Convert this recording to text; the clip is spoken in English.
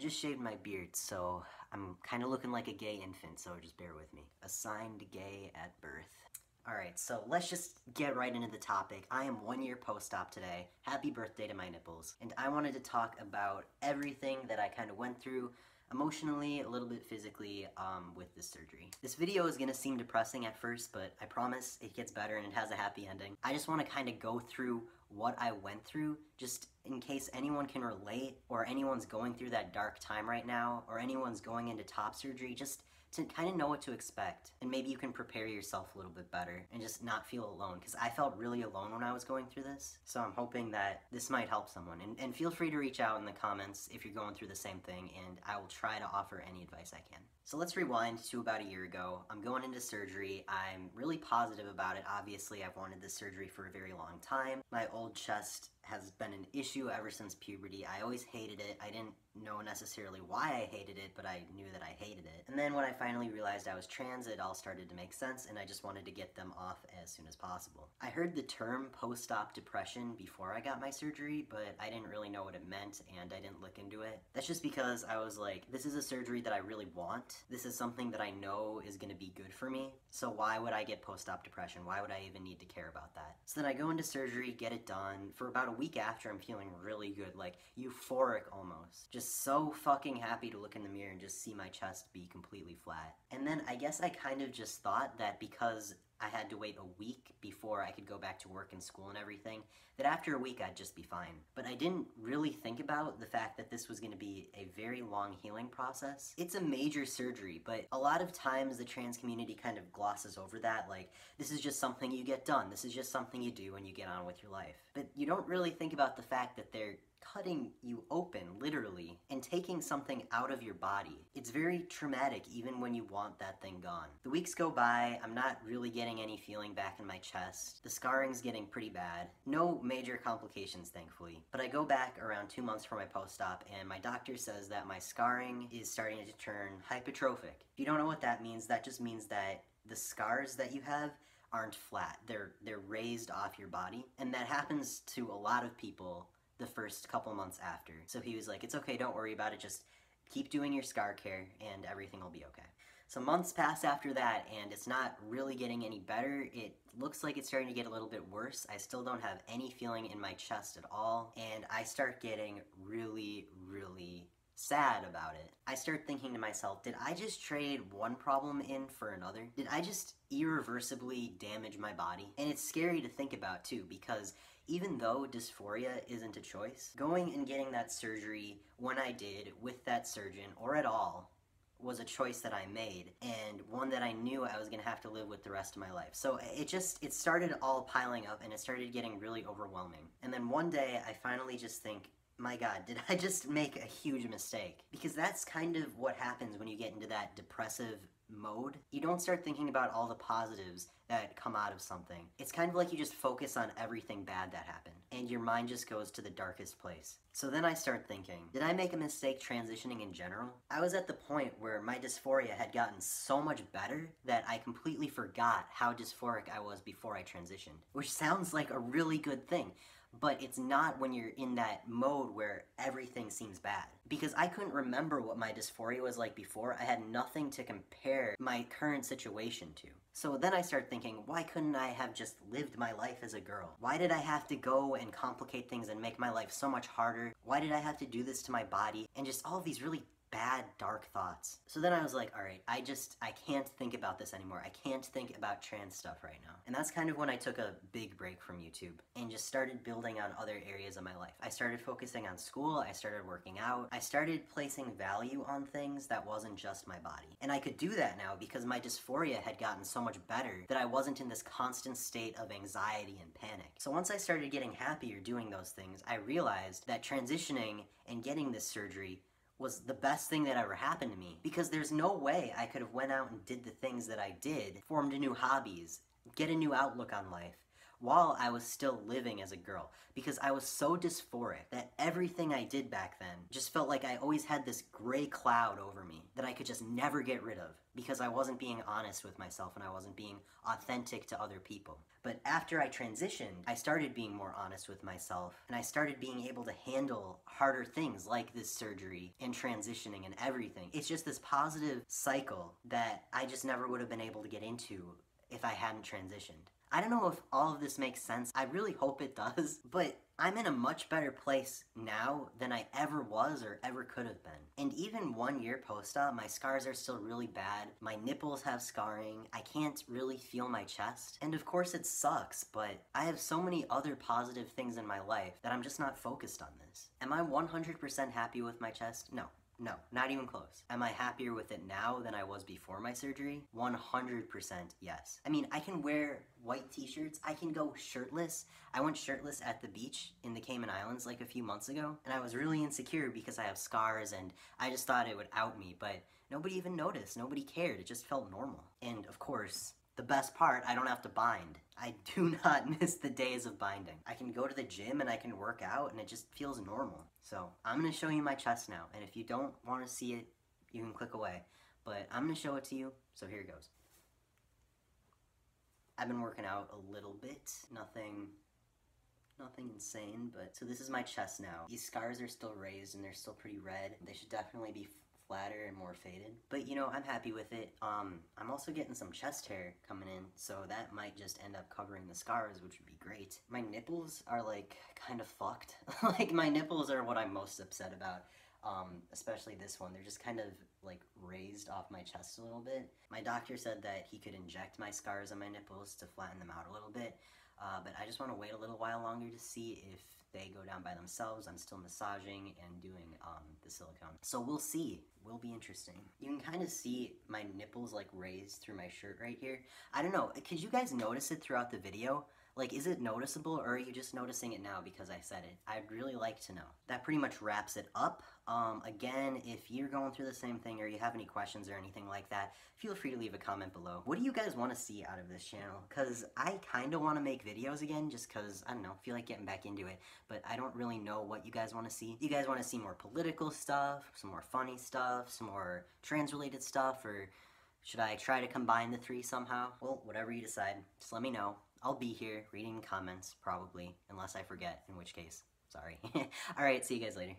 just shaved my beard, so I'm kind of looking like a gay infant, so just bear with me. Assigned gay at birth. Alright, so let's just get right into the topic. I am 1 year post-op today. Happy birthday to my nipples. And I wanted to talk about everything that I kind of went through emotionally, a little bit physically, with this surgery. This video is gonna seem depressing at first, but I promise it gets better and it has a happy ending. I just want to kind of go through what I went through, just in case anyone can relate, or anyone's going through that dark time right now, or anyone's going into top surgery, just to kind of know what to expect, and maybe you can prepare yourself a little bit better and just not feel alone, because I felt really alone when I was going through this. So I'm hoping that this might help someone, and feel free to reach out in the comments if you're going through the same thing, and I will try to offer any advice I can. So let's rewind to about a year ago. I'm going into surgery. I'm really positive about it. Obviously, I've wanted this surgery for a very long time. My old chest has been an issue ever since puberty. I always hated it. I didn't know necessarily why I hated it, but I knew that I hated it. And then when I finally realized I was trans, it all started to make sense, and I just wanted to get them off as soon as possible. I heard the term post-op depression before I got my surgery, but I didn't really know what it meant, and I didn't look into it. That's just because I was like, this is a surgery that I really want. This is something that I know is going to be good for me, so why would I get post-op depression? Why would I even need to care about that? So then I go into surgery, get it done. For about a week after, I'm feeling really good, like euphoric almost. Just so fucking happy to look in the mirror and just see my chest be completely flat. And then I guess I kind of just thought that because I had to wait a week before I could go back to work and school and everything, that after a week I'd just be fine. But I didn't really think about the fact that this was going to be a very long healing process. It's a major surgery, but a lot of times the trans community kind of glosses over that, like, this is just something you get done, this is just something you do and you get on with your life. But you don't really think about the fact that they're cutting you open, literally, and taking something out of your body. It's very traumatic even when you want that thing gone. The weeks go by, I'm not really getting any feeling back in my chest. The scarring's getting pretty bad. No major complications, thankfully. But I go back around 2 months for my post-op, and my doctor says that my scarring is starting to turn hypertrophic. If you don't know what that means, that just means that the scars that you have aren't flat. They're raised off your body, and that happens to a lot of people the first couple months after. So he was like, it's okay, don't worry about it, just keep doing your scar care and everything will be okay. So months pass after that and it's not really getting any better. It looks like it's starting to get a little bit worse. I still don't have any feeling in my chest at all, and I start getting really, really sad about it. I start thinking to myself, did I just trade one problem in for another? Did I just irreversibly damage my body? And it's scary to think about too, because even though dysphoria isn't a choice, going and getting that surgery when I did with that surgeon, or at all, was a choice that I made, and one that I knew I was gonna have to live with the rest of my life. So it started all piling up and it started getting really overwhelming. And then one day I finally just think, my God, did I just make a huge mistake? Because that's kind of what happens when you get into that depressive mode. You don't start thinking about all the positives that come out of something. It's kind of like you just focus on everything bad that happened, and your mind just goes to the darkest place. So then I start thinking, did I make a mistake transitioning in general? I was at the point where my dysphoria had gotten so much better that I completely forgot how dysphoric I was before I transitioned, which sounds like a really good thing. But it's not when you're in that mode where everything seems bad. Because I couldn't remember what my dysphoria was like before. I had nothing to compare my current situation to. So then I start thinking, why couldn't I have just lived my life as a girl? Why did I have to go and complicate things and make my life so much harder? Why did I have to do this to my body? And just all these really bad, dark thoughts. So then I was like, alright, I can't think about this anymore. I can't think about trans stuff right now. And that's kind of when I took a big break from YouTube and just started building on other areas of my life. I started focusing on school, I started working out, I started placing value on things that wasn't just my body. And I could do that now because my dysphoria had gotten so much better that I wasn't in this constant state of anxiety and panic. So once I started getting happier doing those things, I realized that transitioning and getting this surgery was the best thing that ever happened to me, because there's no way I could have went out and did the things that I did, formed new hobbies, get a new outlook on life, while I was still living as a girl, because I was so dysphoric that everything I did back then just felt like I always had this gray cloud over me that I could just never get rid of, because I wasn't being honest with myself and I wasn't being authentic to other people. But after I transitioned, I started being more honest with myself, and I started being able to handle harder things like this surgery and transitioning and everything. It's just this positive cycle that I just never would have been able to get into if I hadn't transitioned. I don't know if all of this makes sense. I really hope it does, but I'm in a much better place now than I ever was or ever could have been. And even 1 year post-op, my scars are still really bad. My nipples have scarring. I can't really feel my chest. And of course it sucks, but I have so many other positive things in my life that I'm just not focused on this. Am I 100% happy with my chest? No. No, not even close. Am I happier with it now than I was before my surgery? 100% yes. I mean, I can wear white t-shirts. I can go shirtless. I went shirtless at the beach in the Cayman Islands like a few months ago, and I was really insecure because I have scars and I just thought it would out me, but nobody even noticed. Nobody cared. It just felt normal. And of course, the best part, I don't have to bind. I do not miss the days of binding. I can go to the gym and I can work out and it just feels normal. So I'm going to show you my chest now, and if you don't want to see it, you can click away. But I'm going to show it to you, so here it goes. I've been working out a little bit, nothing insane, but so this is my chest now. These scars are still raised and they're still pretty red. They should definitely be flatter and more faded, but you know, I'm happy with it. I'm also getting some chest hair coming in, so that might just end up covering the scars, which would be great. My nipples are like kind of fucked. Like my nipples are what I'm most upset about, especially this one. They're just kind of like raised off my chest a little bit. My doctor said that he could inject my scars on my nipples to flatten them out a little bit, but I just want to wait a little while longer to see if they go down by themselves. I'm still massaging and doing the silicone. So we'll see. Will be interesting. You can kind of see my nipples like raised through my shirt right here. I don't know. Could you guys notice it throughout the video? Like, is it noticeable, or are you just noticing it now because I said it? I'd really like to know. That pretty much wraps it up. Again, if you're going through the same thing or you have any questions or anything like that, feel free to leave a comment below. What do you guys want to see out of this channel? Because I kind of want to make videos again just because, I don't know, feel like getting back into it, but I don't really know what you guys want to see. You guys want to see more political stuff, some more funny stuff, some more trans-related stuff, or should I try to combine the three somehow? Well, whatever you decide, just let me know. I'll be here reading comments, probably, unless I forget, in which case, sorry. Alright, see you guys later.